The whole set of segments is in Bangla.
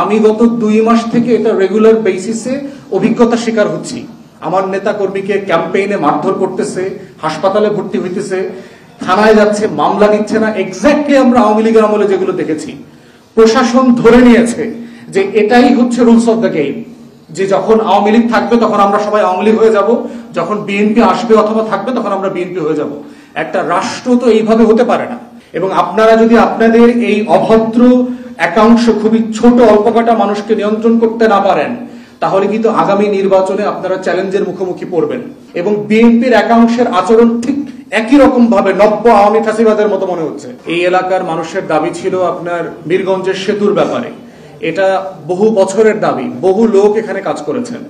আমি গত 2 মাস থেকে এটা রেগুলার বেসিসে অভিজ্ঞতা শিকার হচ্ছি। আমার নেতা কর্মীকে ক্যাম্পেইনে মারধর করতেছে, হাসপাতালে ভর্তি হইতেছে, থানায় যাচ্ছে, মামলা নিচ্ছে না। এক্স্যাক্টলি আমরা আওয়ামী লীগের আমলে যেগুলো দেখেছি, প্রশাসন ধরে নিয়েছে যে এটাই হচ্ছে রুলস অফ দ্য গেম, যে যখন আওয়ামী লীগ থাকবে তখন আমরা সবাই আওয়ামী লীগ হয়ে যাব, যখন বিএনপি আসবে অথবা থাকবে তখন আমরা বিএনপি হয়ে যাব। একটা রাষ্ট্র তো এইভাবে হতে পারে না। এবং আপনারা যদি আপনাদের এই অভদ্র একাংশ, খুবই ছোট অল্প কটা মানুষকে নিয়ন্ত্রণ করতে না পারেন, তাহলে কিন্তু আগামী নির্বাচনে আপনারা চ্যালেঞ্জের মুখোমুখি পড়বেন। এবং বিএনপির একাংশের আচরণ ঠিক একই রকম ভাবে নব্য আওয়ামী ফাঁসিবাদের মতো মনে হচ্ছে। এই এলাকার মানুষের দাবি ছিল আপনার বীরগঞ্জের সেতুর ব্যাপারে। এটা বহু বছরের দাবি, বহু লোক এখানে কাজ করেছেন।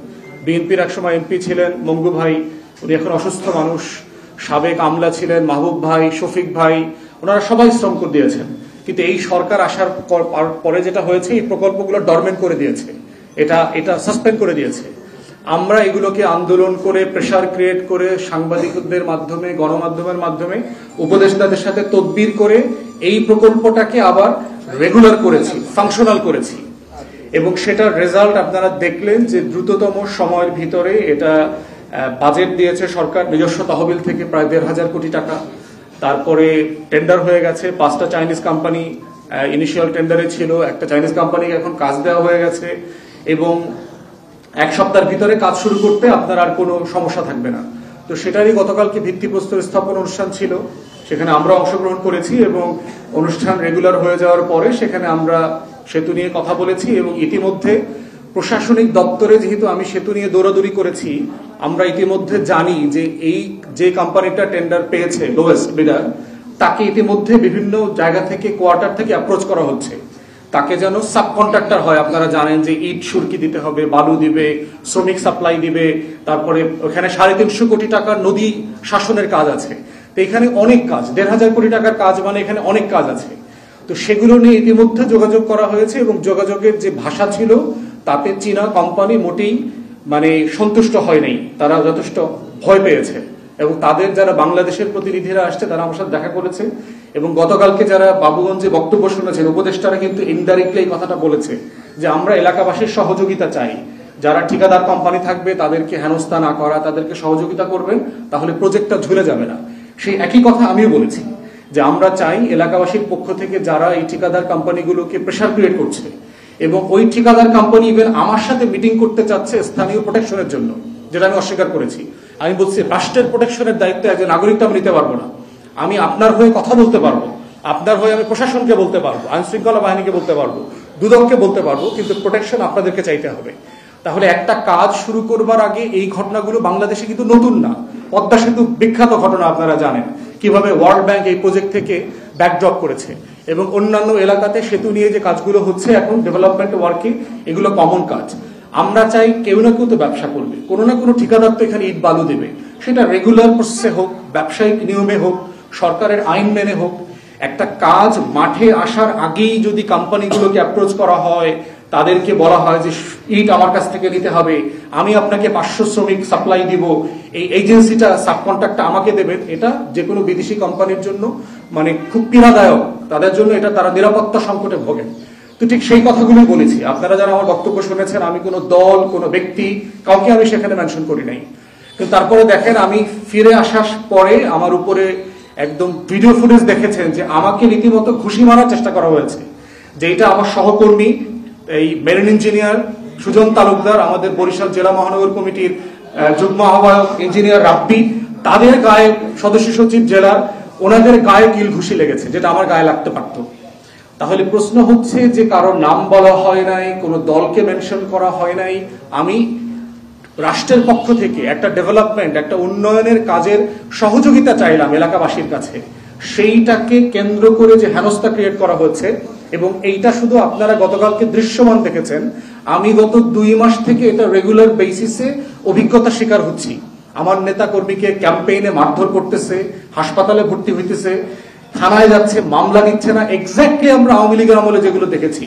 বিএনপির একসময় এমপি ছিলেন মঙ্গু ভাই, উনি এখন অসুস্থ মানুষ। সাবেক আমলা ছিলেন মাহবুব ভাই, শফিক ভাই, ওনারা সবাই শ্রম করে দিয়েছেন। কিন্তু এই সরকার আসার পরে যেটা হয়েছে, এই প্রকল্পগুলো ডরমেন্ট করে দিয়েছে, এটা সাসপেন্ড করে দিয়েছে। আমরা এগুলোকে আন্দোলন করে, প্রেসার ক্রিয়েট করে, সাংবাদিকদের মাধ্যমে, গণমাধ্যমের মাধ্যমে, উপদেষ্টাদের সাথে তদবির করে এই প্রকল্পটাকে আবার রেগুলার করেছি, ফাংশনাল করেছি। এবং সেটার রেজাল্ট আপনারা দেখলেন যে দ্রুততম সময়ের ভিতরে এটা বাজেট দিয়েছে সরকার নিজস্ব তহবিল থেকে প্রায় 1,500 কোটি টাকা। তারপরে টেন্ডার হয়ে গেছে, 5টা চাইনিজ কোম্পানি ইনিশিয়াল টেন্ডারে ছিল, একটা চাইনিজ কোম্পানিকে এখন কাজ দেওয়া হয়ে গেছে। এবং 1 সপ্তাহের ভিতরে কাজ শুরু করতে আপনার আর কোনো সমস্যা থাকবে না। তো সেটারই গতকালকে ভিত্তিপ্রস্তর স্থাপন অনুষ্ঠান ছিল, সেখানে আমরা অংশগ্রহণ করেছি। এবং অনুষ্ঠান রেগুলার হয়ে যাওয়ার পরে সেখানে আমরা সেতু নিয়ে কথা বলেছি। এবং ইতিমধ্যে প্রশাসনিক দপ্তরে, যেহেতু আমি সেতু নিয়ে দৌড়াদৌড়ি করেছি, আমরা ইতিমধ্যে জানি যে এই যে কোম্পানিটা টেন্ডার পেয়েছে লোয়েস্ট বিডার, তাকে ইতিমধ্যে বিভিন্ন জায়গা থেকে, কোয়ার্টার থেকে অ্যাপ্রোচ করা হচ্ছে, তাকে যেন সাব কন্ট্রাক্টর হয়। আপনারা জানেন যে ইট সুরকি দিতে হবে, বালু দিবে, শ্রমিক সাপ্লাই দিবে, তারপরে ওখানে 350 কোটি টাকার নদী শাসনের কাজ আছে। তো এখানে অনেক কাজ, 1,500 কোটি টাকার কাজ, মানে এখানে অনেক কাজ আছে। তো সেগুলো নিয়ে ইতিমধ্যে যোগাযোগ করা হয়েছে। এবং যোগাযোগের যে ভাষা ছিল তাতে চীনা কোম্পানি মোটেই সন্তুষ্ট হয় নাই, তারা যথেষ্ট ভয় পেয়েছে। এবং তাদের যারা বাংলাদেশের প্রতিনিধিরা আসছে তারা আমার সাথে দেখা করেছে। এবং গতকালকে যারা বাবুগঞ্জে বক্তব্য শুনেছেন, উপদেষ্টারা কিন্তু ইনডাইরেক্টলি এই কথাটা বলেছে যে আমরা এলাকাবাসীর সহযোগিতা চাই। যারা ঠিকাদার কোম্পানি থাকবে তাদেরকে হেনস্থা না করা, তাদেরকে সহযোগিতা করবেন, তাহলে প্রজেক্টটা ঝুলে যাবে না। সেই একই কথা আমিও বলেছি যে আমরা চাই এলাকাবাসীর পক্ষ থেকে যারা এই ঠিকাদার কোম্পানিগুলোকে প্রেসার ক্রিয়েট করছে, এবং ওই ঠিকাদার কোম্পানি ইভেন আমার সাথে মিটিং করতে চাচ্ছে স্থানীয় প্রোটেকশনের জন্য, যেটা আমি অস্বীকার করেছি। আমি বলছি রাষ্ট্রের প্রোটেকশনের দায়িত্ব একজন নাগরিকটা আমি নিতে পারবো না। আমি আপনার হয়ে কথা বলতে পারবো, আপনার হয়ে আমি প্রশাসনকে বলতে পারবো, আইন শৃঙ্খলা বাহিনীকে বলতে পারবো, দুদককে বলতে পারবো, কিন্তু প্রোটেকশন আপনাদেরকে চাইতে হবে। তাহলে একটা কাজ শুরু করবার আগে এই ঘটনাগুলো বাংলাদেশে কিন্তু নতুন না। পদ্মা সেতু বিখ্যাত ঘটনা, আপনারা জানেন কিভাবে ওয়ার্ল্ড ব্যাংক এই প্রজেক্ট থেকে ব্যাকড্রপ করেছে। এবং অন্যান্য এলাকাতে সেতু নিয়ে যে কাজগুলো হচ্ছে এখন ডেভেলপমেন্ট ওয়ার্কে, এগুলো কমন কাজ। আমরা চাই কেউ না কেউ তো ব্যবসা করবে, কোনো না কোনো ঠিকাদার তো এখানে ইট বালু দেবে, সেটা রেগুলার প্রসেসে হোক, ব্যবসায়িক নিয়মে হোক, সরকারের আইন মেনে হোক। একটা কাজ মাঠে আসার আগেই যদি কোম্পানিগুলোকে অ্যাপ্রোচ করা হয়, তাদেরকে বলা হয় যে ইট আমার কাছ থেকে নিতে হবে, আমি আপনাকে 500 শ্রমিক সাপ্লাই দিব, এই এজেন্সিটা সাবকন্ট্রাক্টটা আমাকে দেবেন, এটা যে কোনো বিদেশি কোম্পানির জন্য খুব পীড়াদায়ক। তাদের জন্য এটা, তারা নিরাপত্তা সংকটে ভোগেন। তো ঠিক সেই কথাগুলোই বলেছি। আপনারা যারা আমার বক্তব্য শুনেছেন, আমি কোনো দল, কোনো ব্যক্তি, কাউকে আমি সেখানে মেনশন করি নাই। কিন্তু তারপরে দেখেন, আমি ফিরে আসার পরে আমার উপরে একদম ভিডিও ফুটেজ দেখেছেন যে আমাকে রীতিমতো ঘুষি মারার চেষ্টা করা হয়েছে। যে এটা আমার সহকর্মী, এই মেরিন ইঞ্জিনিয়ার সুজন তালুকদার, আমাদের বরিশাল জেলা মহানগর কমিটির যুগ্ম আহ্বায়ক ইঞ্জিনিয়ার রাব্বি, তাদের গায়ে, সদস্য সচিব জেলার, ওনাদের গায়ে কিল ঘুষি লেগেছে, যেটা আমার গায়ে লাগতে পারত। তাহলে প্রশ্ন হচ্ছে যে কারোর নাম বলা হয় নাই, কোনো দলকে মেনশন করা হয় নাই। আমি রাষ্ট্রের পক্ষ থেকে একটা ডেভেলপমেন্ট, একটা উন্নয়নের কাজের সহযোগিতা চাইলাম এলাকাবাসীর কাছে। সেইটাকে কেন্দ্র করে যে হেনস্থা ক্রিয়েট করা হচ্ছে, এবং এইটা শুধু আপনারা গতকালকে দৃশ্যমান দেখেছেন, আমি গত 2 মাস থেকে এটা রেগুলার বেসিসে অভিজ্ঞতা শিকার হচ্ছি। আমার নেতা কর্মীকে ক্যাম্পেইনে মারধর করতেছে, হাসপাতালে ভর্তি হইতেছে, থানায় যাচ্ছে, মামলা নিচ্ছে না। এক্স্যাক্টলি আমরা আওয়ামী লীগের আমলে যেগুলো দেখেছি,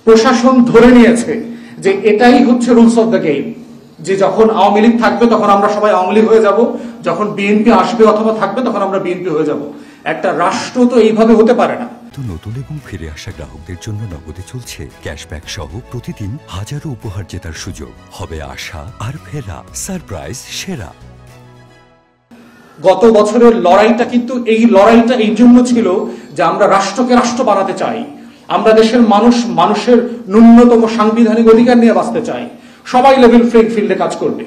প্রশাসন ধরে নিয়েছে যে এটাই হচ্ছে রুলস অফ দ্য গেম, যে যখন আওয়ামী লীগ থাকবে তখন আমরা সবাই আওয়ামী লীগ হয়ে যাব, যখন বিএনপি আসবে অথবা থাকবে তখন আমরা বিএনপি হয়ে যাব। একটা রাষ্ট্র তো এইভাবে হতে পারে না। শুধু নতুন এবং ফিরে আসা গ্রাহকদের জন্য নগদে চলছে ক্যাশব্যাক সহ প্রতিদিন হাজারো উপহার জেতার সুযোগ। হবে আশা আর ফেরা, সারপ্রাইজ সেরা। গত বছরের লড়াইটা কিন্তু এই লড়াইটা এই জন্য ছিল যে আমরা রাষ্ট্রকে রাষ্ট্র বানাতে চাই, আমরা দেশের মানুষের ন্যূনতম সাংবিধানিক অধিকার নিয়ে বাঁচতে চাই। সবাই লেভেল প্লেইং ফিল্ডে কাজ করবে।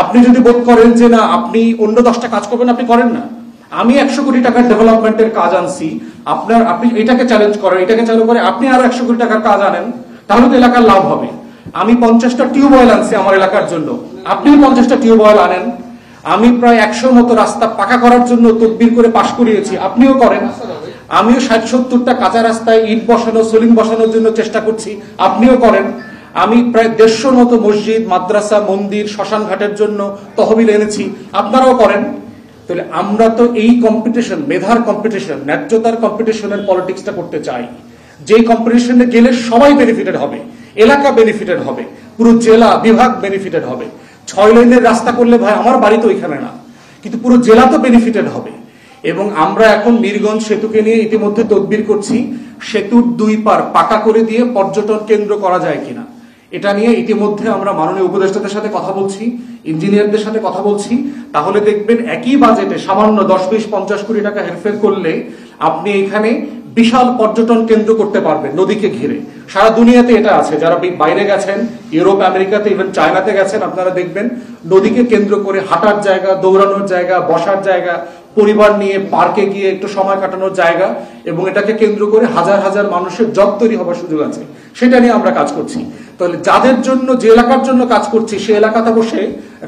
আপনি যদি বোধ করেন যে না আপনি অন্য 10টা কাজ করবেন, আপনি করেন না। আমি 100 কোটি টাকার ডেভেলপমেন্টের কাজ আনছি, আপনি এটাকে চ্যালেঞ্জ করেন, এটাকে চালু করে আপনি আরো 100 কোটি টাকার কাজ আনেন, তাহলে তো এলাকার লাভ হবে। আমি 50টা টিউবওয়েল আনছি আমার এলাকার জন্য, আপনি 50টা টিউবওয়েল আনেন। আমি প্রায় 100 মতো রাস্তা পাকা করার জন্য তদবির করে পাশ করিয়েছি, আপনিও করেন। আমিও 60-70টা কাঁচা রাস্তায় ইট বসানো, সোলিং বসানোর জন্য চেষ্টা করছি, আপনিও করেন। আমি প্রায় 150 মতো মসজিদ, মাদ্রাসা, মন্দির, শ্মশান ঘাটের জন্য তহবিল এনেছি, আপনারাও করেন। তাহলে আমরা তো এই কম্পিটিশন, মেধার কম্পিটিশন, ন্যায্যতার কম্পিটিশনের পলিটিক্সটা করতে চাই। যে কম্পিটিশনে গেলে সবাই বেনিফিটেড হবে, এলাকা বেনিফিটেড হবে, পুরো জেলা বিভাগ বেনিফিটেড হবে। 6 লেনের রাস্তা করলে ভাই আমার বাড়ি তো ওইখানে না, কিন্তু পুরো জেলা তো বেনিফিটেড হবে। এবং আমরা এখন মিরগঞ্জ সেতুকে নিয়ে ইতিমধ্যে তদবির করছি, সেতুর 2 পার পাকা করে দিয়ে পর্যটন কেন্দ্র করা যায় কিনা। এটা নিয়ে ইতিমধ্যে আমরা মাননীয় উপদেষ্টাদের সাথে কথা বলছি, ইঞ্জিনিয়ারদের সাথে কথা বলছি। তাহলে দেখবেন একই বাজেটে সামান্য 10-20-50 কোটি টাকা হেরফের করলে আপনি এখানে বিশাল পর্যটন কেন্দ্র করতে পারবেন নদীকে ঘিরে। সারা দুনিয়াতে এটা আছে, যারা বাইরে গেছেন, ইউরোপ, আমেরিকাতে, ইভেন চায়নাতে গেছেন, আপনারা দেখবেন নদীকে কেন্দ্র করে হাঁটার জায়গা, দৌড়ানোর জায়গা, বসার জায়গা, পরিবার নিয়ে পার্কে গিয়ে একটু সময় কাটানোর জায়গা, এবং এটাকে কেন্দ্র করে হাজার হাজার মানুষের জব তৈরি হওয়ার সুযোগ আছে। সেটা নিয়ে আমরা কাজ করছি। তাহলে যাদের জন্য, যে এলাকার জন্য কাজ করছি, সে এলাকাতে বসে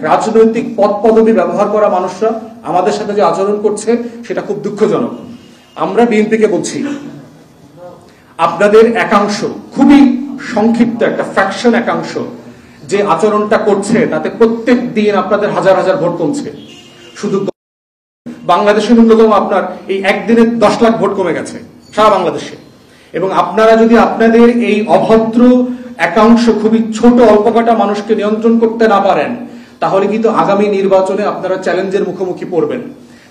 রাজনৈতিক পদ পদবি ব্যবহার করা মানুষরা আমাদের সাথে যে আচরণ করছে সেটা খুব দুঃখজনক। আমরা বিএনপিকে বলছি, আপনাদের একাংশ, খুবই সংক্ষিপ্ত একটা ফ্র্যাকশন একাংশ যে আচরণটা করছে, তাতে প্রত্যেক দিন আপনাদের হাজার হাজার ভোট কমছে। শুধু বাংলাদেশের ন্যূনতম আপনার এই একদিনে 10 লাখ ভোট কমে গেছে সারা বাংলাদেশে। এবং আপনারা যদি আপনাদের এই অভদ্র একাংশ, খুবই ছোট অল্প কটা মানুষকে নিয়ন্ত্রণ করতে না পারেন, তাহলে কিন্তু আগামী নির্বাচনে আপনারা চ্যালেঞ্জের মুখোমুখি পড়বেন।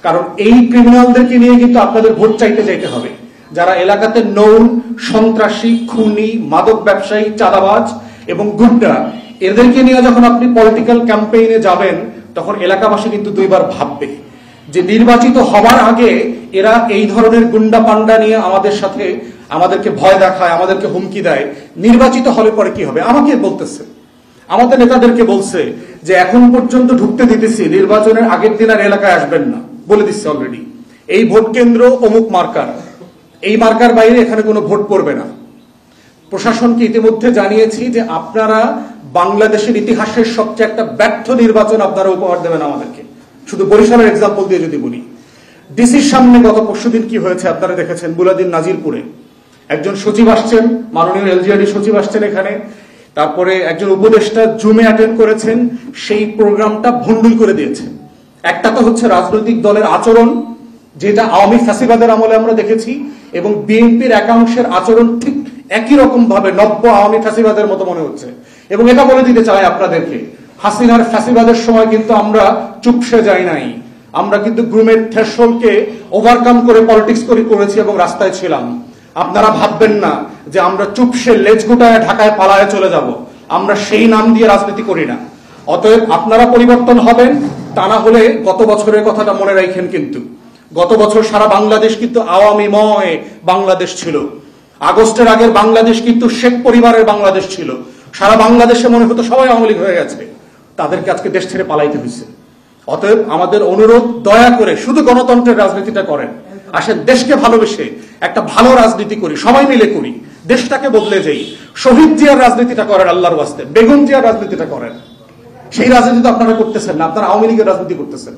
কারণ এই ক্রিমিনালদেরকে নিয়ে কিন্তু আপনাদের ভোট চাইতে হবে, যারা এলাকাতে নৌন, সন্ত্রাসী, খুনি, মাদক ব্যবসায়ী, চাঁদাবাজ এবং গুন্ডা, এদেরকে নিয়ে যখন আপনি পলিটিক্যাল ক্যাম্পেইনে যাবেন, তখন এলাকাবাসী কিন্তু 2 বার ভাববে যে নির্বাচিত হবার আগে এরা এই ধরনের গুন্ডা পান্ডা নিয়ে আমাদেরকে ভয় দেখায়, আমাদেরকে হুমকি দেয়, নির্বাচিত হলে পরে কি হবে। আমাকে বলতেছে, আমাদের নেতাদেরকে বলছে যে এখন পর্যন্ত ঢুকতে দিতেছি, নির্বাচনের আগের দিন আর এলাকায় আসবেন না, বলে দিচ্ছে অলরেডি। এই ভোট কেন্দ্র অমুক মার্কার, এই মার্কার বাইরে এখানে কোনো ভোট পড়বে না। প্রশাসনকে ইতিমধ্যে জানিয়েছি যে আপনারা বাংলাদেশের ইতিহাসের সবচেয়ে একটা ব্যর্থ নির্বাচন আপনারা উপহার দেবেন আমাদেরকে। শুধু বরিশালের এক্সাম্পল দিয়ে যদি বলি, ডিসির সামনে গত পরশুদিন কি হয়েছে আপনারা দেখেছেন। বুলাদিন নাজিরপুরে একজন সচিব আসছেন, মাননীয় এলজিআরডি সচিব আসছেন এখানে, তারপরে একজন উপদেষ্টা জুমে অ্যাটেন্ড করেছেন, সেই প্রোগ্রামটা ভণ্ডুল করে দিয়েছেন। একটা তো হচ্ছে রাজনৈতিক দলের আচরণ, যেটা আওয়ামী ফ্যাসিবাদের আমলে আমরা দেখেছি, এবং বিএনপির একাংশের আচরণ ঠিক একই রকম ভাবে নব্য আওয়ামী ফ্যাসিবাদের মতো মনে হচ্ছে। এবং এটা বলে দিতে চাই আপনাদেরকে, হাসিনার ফ্যাসিবাদের সময় কিন্তু আমরা চুপসে যাই নাই, আমরা কিন্তু গ্রুমের থ্রেশহোল্ডকে ওভারকাম করে পলিটিক্স করেছি এবং রাস্তায় ছিলাম। আপনারা ভাববেন না যে আমরা চুপসে লেজ গুটায় ঢাকায় পালায় চলে যাব, আমরা সেই নাম দিয়ে রাজনীতি করি না। অতএব আপনারা পরিবর্তন হবেন, তা না হলে গত বছরের কথাটা মনে রাখেন। কিন্তু গত বছর সারা বাংলাদেশ কিন্তু আওয়ামীময় বাংলাদেশ ছিল। আগস্টের আগের বাংলাদেশ কিন্তু শেখ পরিবারের বাংলাদেশ ছিল। সারা বাংলাদেশে মনে হতো সবাই আওয়ামী লীগ হয়ে গেছে, তাদেরকে আজকে দেশ ছেড়ে পালাইতে হয়েছে। অতএব আমাদের অনুরোধ, দয়া করে শুধু গণতন্ত্রের রাজনীতিটা করেন, আসেন দেশকে ভালোবেসে একটা ভালো রাজনীতি করি, সবাই মিলে করি, দেশটাকে বদলে যাই। শহীদ জিয়ার রাজনীতিটা করেন আল্লাহর ওয়াস্তে, বেগম জিয়ার রাজনীতিটা করেন। সেই রাজনীতি তো আপনারা করতেছেন না, আপনারা আওয়ামী লীগের রাজনীতি করতেছেন।